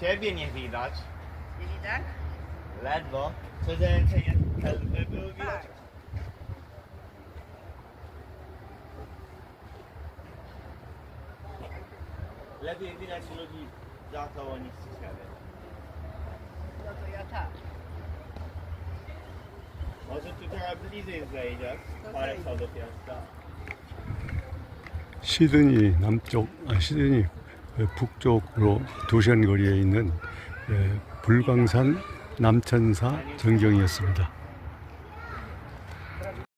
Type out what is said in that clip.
Siebie nie widać. Nie widać? Ledwo. Co zajęcie było widać? Tak. Lepiej widać ludzi za to niż siebie. No to ja tak. Może tu trochę bliżej zejdziesz. Parę schodów jeszcze. 시드니 남쪽, 시드니 북쪽으로 2시간 거리에 있는 불광산 남천사 전경이었습니다.